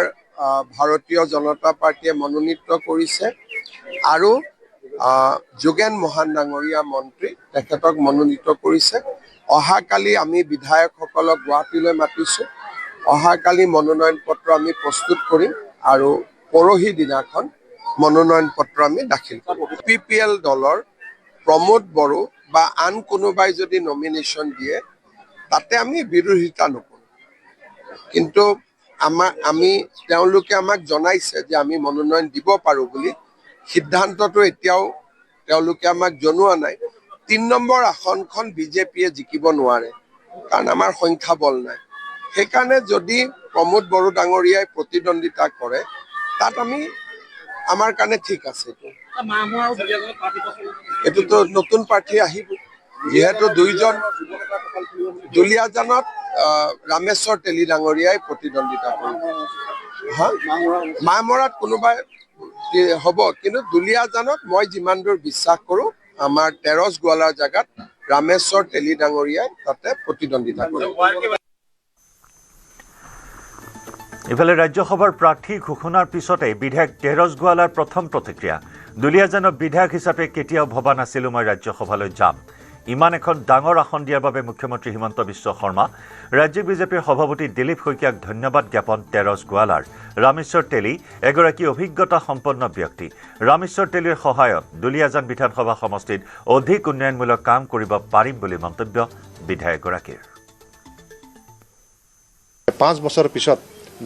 ভাৰতীয় জনতা পাৰ্টিয়ে মনোনীত কৰিছে আৰু যোগেন মোহন ডাঙৰীয়া মন্ত্ৰী তেখেতক মনোনীত কৰিছে অহাকালি আমি বিধায়কসকলক গুৱাহাটীলৈ মাতিছোঁ অহাকালি মনোনয়ন পত্ৰ আমি প্ৰস্তুত কৰিম আৰু পৰহি দিনাখন মনোনয়ন পত্ৰ আমি দাখিল কৰিম UPPL দলৰ প্ৰমোদ বড়ো বা আন কোনোবাই যদি নমিনেশ্যন দিয়ে তাতে আমি বিৰোধিতা নকৰোঁ কিন্তু আমি তেওঁলোকে আমাক জনাইছে যে আমি মনোনয়ন দিব পাৰোঁ বুলি সিদ্ধান্তটো এতিয়াও তেওঁলোকে আমাক জনোৱা নাই 3 নম্বৰ আসনখন বিজেপিয়ে জিকিব নোৱাৰে কাৰণ আমাৰ সংখ্যা বল নাই সেইকাৰণে যদি প্ৰমোদ বড়ো ডাঙৰীয়াই প্ৰতিদ্বন্দ্বিতা কৰে তাত আমাৰ কাৰণে ঠিক আছে এইটোতো নতুন প্ৰাৰ্থী আহিব যিহেতু দুইজন দুলিয়াজানত ৰামেশ্বৰ তেলী ডাঙৰীয়াই প্ৰতিদ্বন্দ্বিতা কৰিব মামৰাত কোনোবাই হ'ব কিন্তু দুলিয়াজানত মই যিমান দূৰ বিশ্বাস কৰোঁ আমাৰ তেৰজ গোৱালাৰ জাগাত ৰামেশ্বৰ তেলী ডাঙৰীয়াই তাতে প্ৰতিদ্বন্দ্বিতা কৰিব ইফালে ৰাজ্যসভাৰ প্ৰাৰ্থী ঘোষণাৰ পিছতে বিধায়ক তেৰজ গোৱালাৰ প্ৰথম প্ৰতিক্ৰিয়া দুলিয়াজানৰ বিধায়ক হিচাপে কেতিয়াও ভবা নাছিলোঁ মই ৰাজ্যসভালৈ যাম ইমান এখন ডাঙৰ আসন দিয়াৰ বাবে মুখ্যমন্ত্ৰী হিমন্ত বিশ্ব শৰ্মা ৰাজ্যিক বিজেপিৰ সভাপতি দিলীপ শইকীয়াক ধন্যবাদ জ্ঞাপন তেৰজ গোৱালাৰ ৰামেশ্বৰ তেলী এগৰাকী অভিজ্ঞতা সম্পন্ন ব্যক্তি ৰামেশ্বৰ তেলীৰ সহায়ত দুলিয়াজান বিধানসভা সমষ্টিত অধিক উন্নয়নমূলক কাম কৰিব পাৰিম বুলি মন্তব্য বিধায়কগৰাকীৰ 5 বছৰৰ পিছত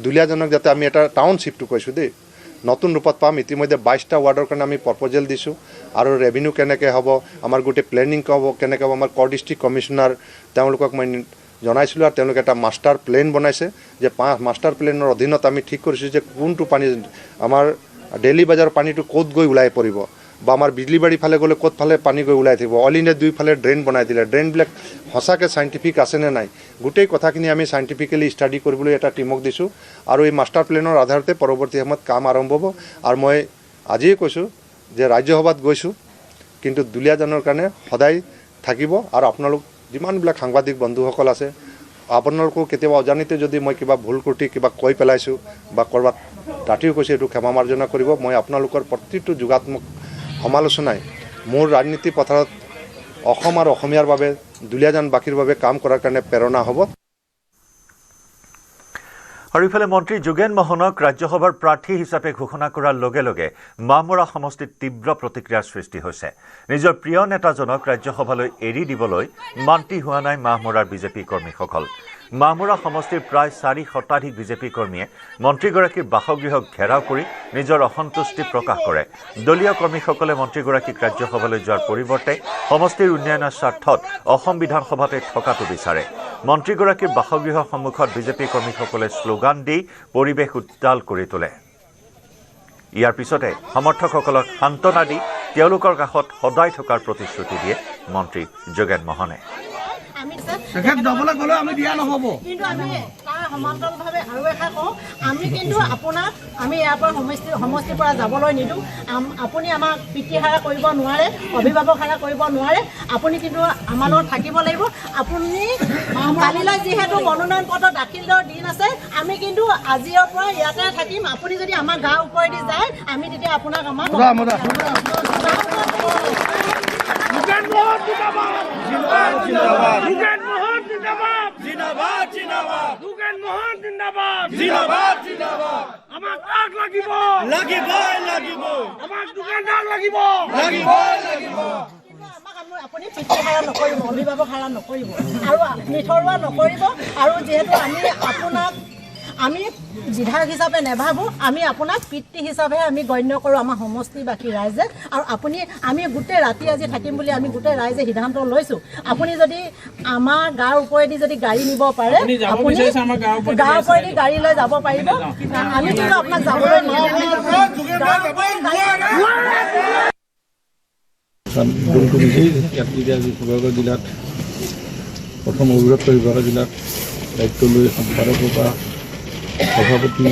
দুলিয়াজানক যাতে আমি এটা টাউনশ্বিপটো কৈছোঁ দেই নতুন ৰূপত পাম ইতিমধ্যে 22টা ৱাৰ্ডৰ কাৰণে আমি প্ৰপ'জেল দিছোঁ আৰু ৰেভিনিউ কেনেকৈ হ'ব আমাৰ গোটেই প্লেনিং হ'ব কেনেকৈ হ'ব আমাৰ কৰ ডিষ্ট্ৰিক্ট কমিশ্যনাৰ তেওঁলোকক মই জনাইছিলোঁ আৰু তেওঁলোকে এটা মাষ্টাৰ প্লেন বনাইছে যে মাষ্টাৰ প্লেনৰ অধীনত আমি ঠিক কৰিছোঁ যে কোনটো পানী আমাৰ ডেইলি বজাৰৰ পানীটো ক'ত গৈ ওলাই পৰিব বা আমাৰ বিজুলীবাৰী ফালে গ'লে ক'ত ফালে পানী গৈ ওলাই থাকিব অল ইণ্ডিয়া দুইফালে ড্ৰেইন বনাই দিলে ড্ৰেইনবিলাক সঁচাকৈ চাইণ্টিফিক আছেনে নাই গোটেই কথাখিনি আমি চাইণ্টিফিকেলি ষ্টাডি কৰিবলৈ এটা টিমক দিছোঁ আৰু এই মাষ্টাৰ প্লেনৰ আধাৰতে পৰৱৰ্তী সময়ত কাম আৰম্ভ হ'ব আৰু মই আজিয়ে কৈছোঁ যে ৰাজ্যসভাত গৈছোঁ কিন্তু দুলিয়াজানৰ কাৰণে সদায় থাকিব আৰু আপোনালোক যিমানবিলাক সাংবাদিক বন্ধুসকল আছে আপোনালোকো কেতিয়াবা অজানিতে যদি মই কিবা ভুল ক্ৰুটি কিবা কৈ পেলাইছোঁ বা ক'ৰবাত ৰাতিও কৈছোঁ এইটো ক্ষমা মাৰ্জনা কৰিব মই আপোনালোকৰ প্ৰতিটো যোগাত্মক সমালোচনাই মোৰ ৰাজনীতি পথাৰত অসম আৰু অসমীয়াৰ বাবে দুলিয়াজানবাসীৰ বাবে কাম কৰাৰ কাৰণে প্ৰেৰণা হ'ব আৰু ইফালে মন্ত্ৰী যোগেন মোহনক ৰাজ্যসভাৰ প্ৰাৰ্থী হিচাপে ঘোষণা কৰাৰ লগে লগে মামৰা সমষ্টিত তীব্ৰ প্ৰতিক্ৰিয়াৰ সৃষ্টি হৈছে নিজৰ প্ৰিয় নেতাজনক ৰাজ্যসভালৈ এৰি দিবলৈ মান্তি হোৱা নাই মামৰাৰ বিজেপি কৰ্মীসকল মামৰা সমষ্টিৰ প্ৰায় 4 শতাধিক বিজেপি কৰ্মীয়ে মন্ত্ৰীগৰাকীৰ বাসগৃহক ঘেৰাও কৰি নিজৰ অসন্তুষ্টি প্ৰকাশ কৰে দলীয় কৰ্মীসকলে মন্ত্ৰীগৰাকীক ৰাজ্যসভালৈ যোৱাৰ পৰিৱৰ্তে সমষ্টিৰ উন্নয়নৰ স্বাৰ্থত অসম বিধানসভাতে থকাটো বিচাৰে মন্ত্ৰীগৰাকীৰ বাসগৃহৰ সন্মুখত বিজেপি কৰ্মীসকলে শ্লোগান দি পৰিৱেশ উত্তাল কৰি তোলে ইয়াৰ পিছতে সমৰ্থকসকলক সান্তনা দি তেওঁলোকৰ কাষত সদায় থকাৰ প্ৰতিশ্ৰুতি দিয়ে মন্ত্ৰী যোগেন মোহনে তেখেত যাবলৈ গ'লে আমি দিয়া নহ'ব কিন্তু আমি তাৰ সমান্তৰালভাৱে আৰু এষাৰ কওঁ আমি কিন্তু আপোনাক আমি ইয়াৰ পৰা সমষ্টিৰ পৰা যাবলৈ নিদিওঁ আপুনি আমাক পিতৃহাৰা কৰিব নোৱাৰে অভিভাৱক হাৰা কৰিব নোৱাৰে আপুনি কিন্তু আমাৰ লগত থাকিব লাগিব আপুনি কালিলৈ যিহেতু মনোনয়ন পত্ৰ দাখিলৰ দিন আছে আমি কিন্তু আজিৰ পৰা ইয়াতে থাকিম আপুনি যদি আমাৰ গাঁৱৰ ওপৰেদি যায় আমি তেতিয়া আপোনাক আমাৰ আপুনি পিতৃ হাৰা নকৰিব, অভিভাৱক হাৰা নকৰিব আৰু নিথৰুৱা নকৰিব। আৰু যিহেতু আমি বিধায়ক হিচাপে নাভাবোঁ, আমি আপোনাক পিতৃ হিচাপেহে আমি গণ্য কৰোঁ আমাৰ সমষ্টিবাসী ৰাইজে। আৰু আমি গোটেই ৰাতি আজি থাকিম বুলি আমি গোটেই ৰাইজে সিদ্ধান্ত লৈছোঁ। আপুনি যদি আমাৰ গাঁৱৰ ওপৰেদি যদি গাড়ী নিব পাৰে, আপুনি গাঁৱৰ ওপৰেদি গাড়ী লৈ যাব পাৰিব। আমি কিন্তু আপোনাক যাবলৈ দলটো নিজেই ইয়াত যেতিয়া আজি শিৱসাগৰ জিলাত প্ৰথম অবিভক্ত শিৱসাগৰ জিলাত দায়িত্ব লৈ সম্পাদকৰ পৰা সভাপতি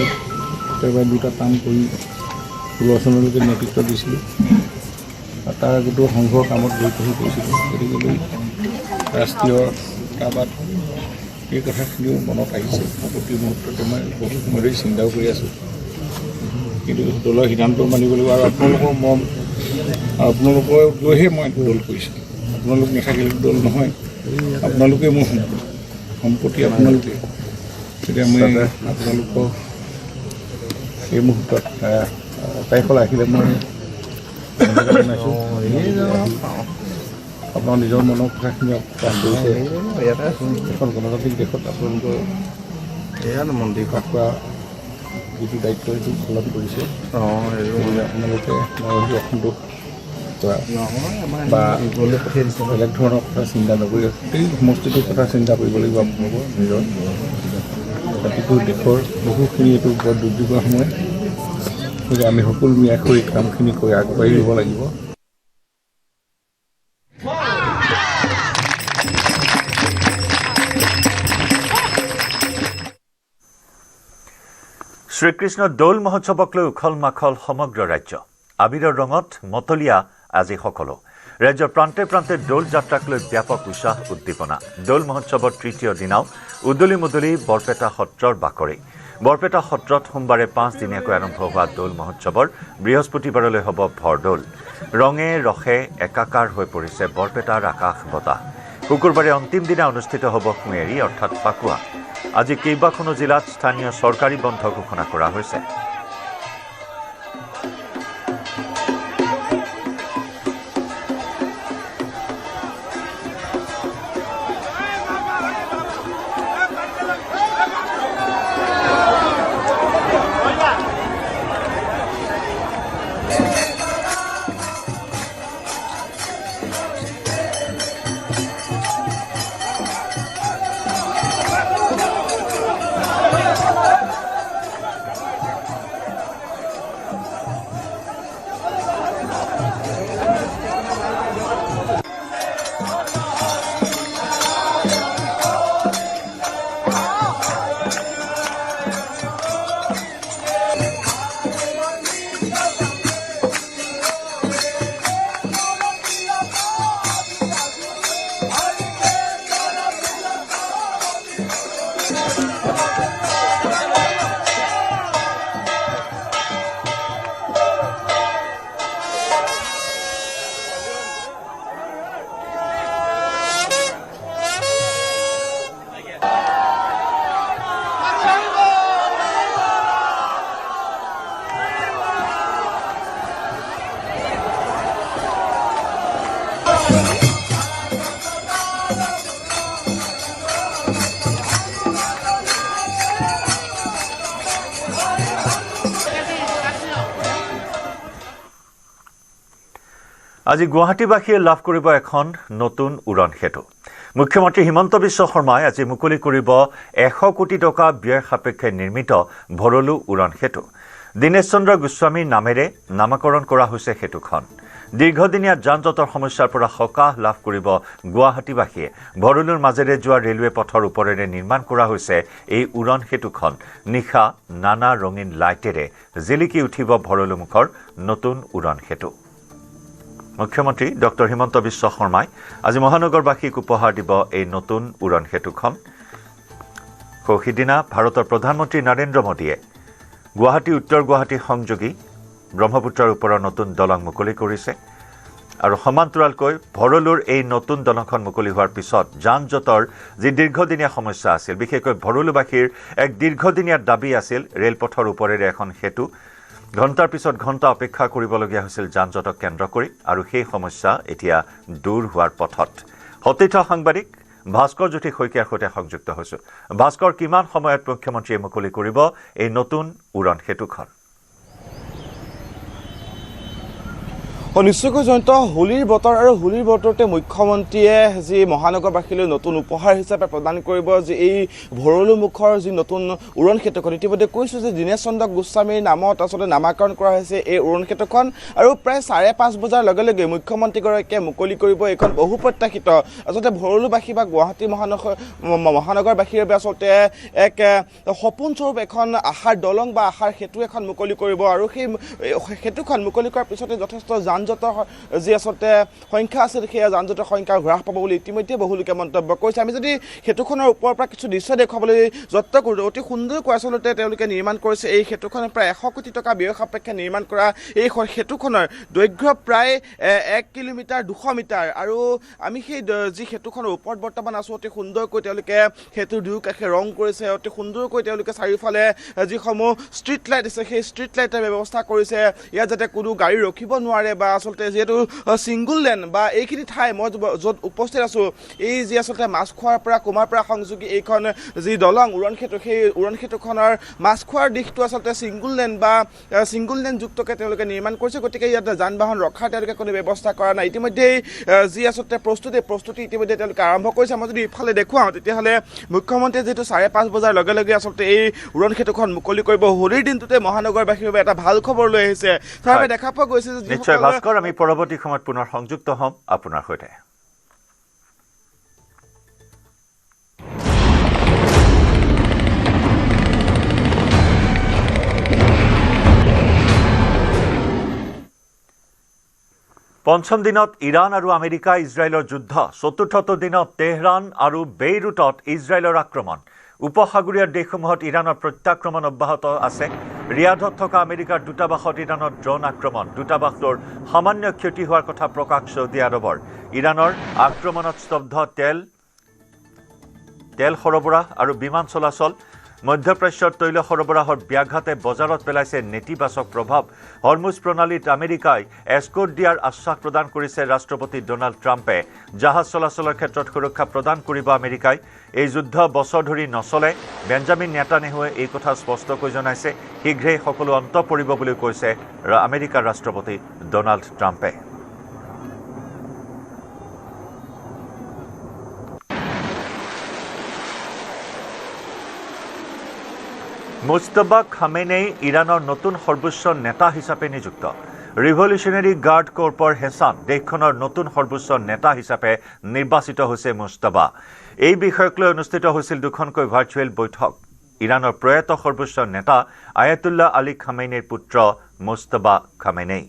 একেবাৰে দুটা কাম কৰি 16 চনলৈকে নেতৃত্ব দিছিলোঁ আৰু তাৰ আগতো সংঘৰ কামত জড়িত হৈ পৰিছিলোঁ। গতিকে ৰাষ্ট্ৰীয় তাৰবাদ এই কথাখিনিও মনত আহিছে। প্ৰতি মুহূৰ্ততে মই বহু সময় ধৰি চিন্তাও কৰি আছোঁ, কিন্তু দলৰ সিদ্ধান্ত মানিব লাগিব। আৰু আপোনালোকৰ মৰম আৰু আপোনালোকক লৈহে মই দল কৰিছোঁ। আপোনালোক নাথাকিলে দল নহয়, আপোনালোকে মোৰ সম্পত্তি আপোনালোকে। তেতিয়া মই আপোনালোকক এই মুহূৰ্তত তাৰিখলৈ আহিলে মই জনাইছোঁ আপোনাৰ নিজৰ মনৰ কথাখিনি প্ৰকাশ কৰিছে। এখন গণতান্ত্ৰিক দেশত আপোনালোকৰ মন্দিৰ পাঠ কৰা যিটো দায়িত্ব সেইটো পালন কৰিছে। আপোনালোকে মই অসন্তোষ কৰা বা বেলেগ ধৰণৰ কথা চিন্তা নকৰি গোটেই সমষ্টিটোৰ কথা চিন্তা কৰিব লাগিব। আপোনালোকৰ নিজৰ জাতিটোৰ দেশৰ বহুখিনি এইটো বৰ দুৰ্যোগৰ সময়, গতিকে আমি সকলো মিলাই কৰি কামখিনি কৰি আগবাঢ়ি ল'ব লাগিব। শ্ৰীকৃষ্ণ দৌল মহোৎসৱক লৈ উখল মাখল সমগ্ৰ ৰাজ্য। আবিৰৰ ৰঙত মতলীয়া আজি সকলো। ৰাজ্যৰ প্ৰান্তে প্ৰান্তে দৌল যাত্ৰাক লৈ ব্যাপক উৎসাহ উদ্দীপনা। দৌল মহোৎসৱৰ তৃতীয় দিনাও উদলি মুদলি বৰপেটা সত্ৰৰ বাকৰি। বৰপেটা সত্ৰত সোমবাৰে 5 দিনীয়াকৈ আৰম্ভ হোৱা দৌল মহোৎসৱৰ বৃহস্পতিবাৰলৈ হ'ব ভৰদৌল। ৰঙে ৰসে একাকাৰ হৈ পৰিছে বৰপেটাৰ আকাশ বতাহ। শুকুৰবাৰে অন্তিম দিনা অনুষ্ঠিত হ'ব সুঁৱেৰী অৰ্থাৎ ফাকুৱা। আজি কেইবাখনো জিলাত স্থানীয় চৰকাৰী বন্ধ ঘোষণা কৰা হৈছে। আজি গুৱাহাটীবাসীয়ে লাভ কৰিব এখন নতুন উৰণ সেতু। মুখ্যমন্ত্ৰী হিমন্ত বিশ্ব শৰ্মাই আজি মুকলি কৰিব 100 কোটি টকা ব্যয় সাপেক্ষে নিৰ্মিত ভৰলু উৰণ সেতু। দীনেশ চন্দ্ৰ গোস্বামীৰ নামেৰে নামাকৰণ কৰা হৈছে সেতুখন। দীৰ্ঘদিনীয়া যান-জঁটৰ সমস্যাৰ পৰা সকাহ লাভ কৰিব গুৱাহাটীবাসীয়ে। ভৰলুৰ মাজেৰে যোৱা ৰেলৱে পথৰ ওপৰেৰে নিৰ্মাণ কৰা হৈছে এই উৰণ সেতুখন। নিশা নানা ৰঙীন লাইটেৰে জিলিকি উঠিব ভৰলুমুখৰ নতুন উৰণ সেতু। মুখ্যমন্ত্ৰী ডক্টৰ হিমন্ত বিশ্ব শৰ্মাই আজি মহানগৰবাসীক উপহাৰ দিব এই নতুন উৰণ সেতুখন। সিদিনা ভাৰতৰ প্ৰধানমন্ত্ৰী নৰেন্দ্ৰ মোদীয়ে গুৱাহাটী উত্তৰ গুৱাহাটী সংযোগী ব্ৰহ্মপুত্ৰৰ ওপৰৰ নতুন দলং মুকলি কৰিছে। আৰু সমান্তৰালকৈ ভৰলুৰ এই নতুন দলংখন মুকলি হোৱাৰ পিছত যান জঁটৰ যি দীৰ্ঘদিনীয়া সমস্যা আছিল, বিশেষকৈ ভৰলুবাসীৰ এক দীৰ্ঘদিনীয়া দাবী আছিল ৰেলপথৰ ওপৰেৰে এখন সেতু। ঘণ্টাৰ পিছত ঘণ্টা অপেক্ষা কৰিবলগীয়া হৈছিল যান জঁটক কেন্দ্ৰ কৰি, আৰু সেই সমস্যা এতিয়া দূৰ হোৱাৰ পথত। সতীৰ্থ সাংবাদিক ভাস্কৰ জ্যোতি শইকীয়াৰ সৈতে সংযুক্ত হৈছোঁ। ভাস্কৰ, কিমান সময়ত মুখ্যমন্ত্ৰীয়ে মুকলি কৰিব এই নতুন উৰণ সেতুখন? নিশ্চয়কৈ জয়ন্ত, হোলীৰ বতৰ আৰু হোলীৰ বতৰতে মুখ্যমন্ত্ৰীয়ে যি মহানগৰবাসীলৈ নতুন উপহাৰ হিচাপে প্ৰদান কৰিব যে এই ভৰলুমুখৰ যি নতুন উৰণ সেতুখন। ইতিমধ্যে কৈছোঁ যে দীনেশ চন্দ্ৰ গোস্বামীৰ নামত আচলতে নামাকৰণ কৰা হৈছে এই উৰণ সেতুখন, আৰু প্ৰায় 5:30 বজাৰ লগে লগে মুখ্যমন্ত্ৰীগৰাকীয়ে মুকলি কৰিব এইখন বহু প্ৰত্যাশিত আচলতে ভৰলুবাসী বা গুৱাহাটী মহানগৰবাসীৰ বাবে আচলতে এক সপোনস্বৰূপ এখন আশাৰ দলং বা আশাৰ সেতু এখন মুকলি কৰিব। আৰু সেই সেতুখন মুকলি কৰাৰ পিছতে যথেষ্ট যান জঁটৰ যি আচলতে সংখ্যা আছিল, সেই যান জঁটৰ সংখ্যা হ্ৰাস পাব বুলি ইতিমধ্যে বহু লোকে মন্তব্য কৰিছে। আমি যদি সেতুখনৰ ওপৰৰ পৰা কিছু দৃশ্য দেখুৱাবলৈ যত্ন কৰোঁ, অতি সুন্দৰকৈ আচলতে তেওঁলোকে নিৰ্মাণ কৰিছে এই সেতুখনে। প্ৰায় 100 কোটি টকা ব্যয় সাপেক্ষে নিৰ্মাণ কৰা এই সেতুখনৰ দৈৰ্ঘ্য প্ৰায় 1 কিলোমিটাৰ 200 মিটাৰ। আৰু আমি সেই যি সেতুখনৰ ওপৰত বৰ্তমান আছোঁ, অতি সুন্দৰকৈ তেওঁলোকে সেতুৰ দুয়োকাষে ৰং কৰিছে, অতি সুন্দৰকৈ তেওঁলোকে চাৰিওফালে যিসমূহ ষ্ট্ৰীট লাইট আছে সেই ষ্ট্ৰীট লাইটৰ ব্যৱস্থা কৰিছে, ইয়াত যাতে কোনো গাড়ী ৰখিব নোৱাৰে, বা আচলতে যিহেতু ছিংগুল লেন বা এইখিনি ঠাই মই য'ত উপস্থিত আছোঁ, এই যি আচলতে মাছখোৱাৰ পৰা কুমাৰপাৰা সংযোগী এইখন যি দলং উৰণ সেতু, সেই উৰণ সেতুখনৰ মাছখোৱাৰ দিশটো আচলতে ছিংগুল লেন যুক্তকৈ তেওঁলোকে নিৰ্মাণ কৰিছে। গতিকে ইয়াত যান বাহন ৰখাৰ তেওঁলোকে কোনো ব্যৱস্থা কৰা নাই। ইতিমধ্যেই যি আচলতে প্ৰস্তুতি ইতিমধ্যে তেওঁলোকে আৰম্ভ কৰিছে। মই যদি ইফালে দেখুৱাওঁ, তেতিয়াহ'লে মুখ্যমন্ত্ৰীয়ে যিহেতু 5:30 বজাৰ লগে লগে আচলতে এই উৰণ সেতুখন মুকলি কৰিব, হোলীৰ দিনটোতে মহানগৰবাসীৰ বাবে এটা ভাল খবৰ লৈ আহিছে। তাৰ বাবে দেখা পোৱা গৈছে যে নিশ্চয় ভাস্কৰ, আমি পৰৱৰ্তী সময়ত পুনৰ সংযুক্ত হ'ম আপোনাৰ সৈতে। পঞ্চম দিনত ইৰাণ আৰু আমেৰিকা ইজৰাইলৰ যুদ্ধ, চতুৰ্থটো দিনত তেহৰান আৰু বেইৰুটত ইজৰাইলৰ আক্ৰমণ। উপসাগৰীয় দেশসমূহত ইৰাণৰ প্ৰত্যাক্ৰমণ অব্যাহত আছে। ৰিয়াধত থকা আমেৰিকাৰ দূতাবাসত ইৰাণৰ ড্ৰোন আক্ৰমণ, দূতাবাসটোৰ সামান্য ক্ষতি হোৱাৰ কথা প্ৰকাশ চৌদি আৰবৰ। ইৰাণৰ আক্ৰমণত স্তব্ধ তেল সৰবৰাহ আৰু বিমান চলাচল। মধ্যপ্ৰাচ্যৰ তৈল সৰবৰাহৰ ব্যাঘাতে বজাৰত পেলাইছে নেতিবাচক প্ৰভাৱ। হৰমুজ প্ৰণালীত আমেৰিকাই এস্কৰ্ট দিয়াৰ আশ্বাস প্ৰদান কৰিছে ৰাষ্ট্ৰপতি ডনাল্ড ট্ৰাম্পে। জাহাজ চলাচলৰ ক্ষেত্ৰত সুৰক্ষা প্ৰদান কৰিব আমেৰিকাই। এই যুদ্ধ বছৰ ধৰি নচলে। বেঞ্জামিন নেতান্যাহুৱে এই কথা স্পষ্টকৈ জনাইছে। শীঘ্ৰেই সকলো অন্ত পৰিব বুলি কৈছে আমেৰিকাৰ ৰাষ্ট্ৰপতি ডনাল্ড ট্ৰাম্পে। মুস্তফা খামেনেই ইৰাণৰ নতুন সৰ্বোচ্চ নেতা হিচাপে নিযুক্ত। ৰিভলিউচনাৰী গাৰ্ড কৰ্পৰ হেছান দেশখনৰ নতুন সৰ্বোচ্চ নেতা হিচাপে নিৰ্বাচিত হৈছে মুস্তফা। এই বিষয়ক লৈ অনুষ্ঠিত হৈছিল দুখনকৈ ভাৰ্চুৱেল বৈঠক। ইৰাণৰ প্ৰয়াত সৰ্বোচ্চ নেতা আয়াতুল্লাহ আলী খামেনেইৰ পুত্ৰ মুস্তফা খামেনেই।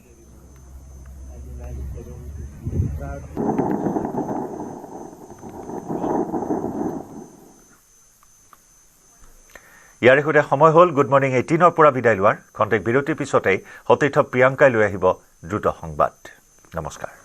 ইয়াৰে সৈতে সময় হ'ল গুড মৰ্ণিং 18ৰ পৰা বিদায় লোৱাৰ। খন্তেক বিৰতিৰ পিছতেই সতীৰ্থ প্ৰিয়ংকাই লৈ আহিব দ্ৰুত সংবাদ। নমস্কাৰ।